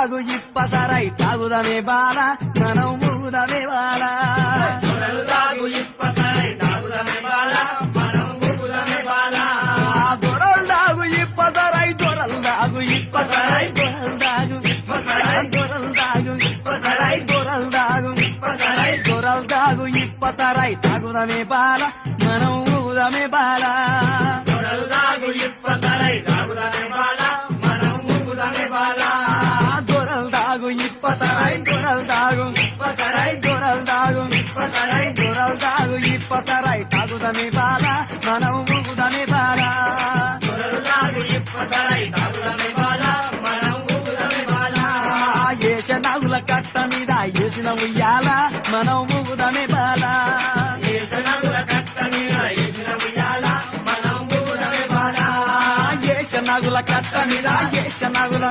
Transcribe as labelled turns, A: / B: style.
A: తాగు ఇప్పసరై తాగుదమే బాల మనం ఊగుదమే బాల
B: దొరలు తాగు ఇప్పసరై తాగుదమే బాల మనం ఊగుదమే బాల
A: దొరలు తాగు ఇప్పసరై దొరలు తాగు ఇప్పసరై దొరలు తాగు
B: ఇప్పసరై
A: దొరలు తాగు
B: ఇప్పసరై
A: దొరలు తాగు
B: ఇప్పసరై
A: దొరలు తాగు ఇప్పసరై తాగుదమే బాల మనం ఊగుదమే బాల
B: దొరలు తాగు ఇప్పసరై తాగుదమే బాల మనం ఊగుదమే బాల
A: దొరలు తాగు ఇప్పసరై దొరలు తాగు
B: ఇప్పసరై
A: దొరలు తాగు
B: ఇప్పసరై
A: దొరలు తాగు ఇప్పసరై తాగుదమే బాల మనం ఊగుదమే బాల
B: దొరలు తాగు ఇప్పసరై తాగుదమే బాల మనం ఊగుదమే బాల
A: ఏస నాగుల కట్ట మీద ఏసిన ఉయ్యాల మనం ఊగుదమే బాల
B: ఏసనగుల కట్ట మీద ఏసిన ఉయ్యాల మనం ఊగుదమే బాల
A: ఏస నాగుల కట్ట మీద ఏస నాగుల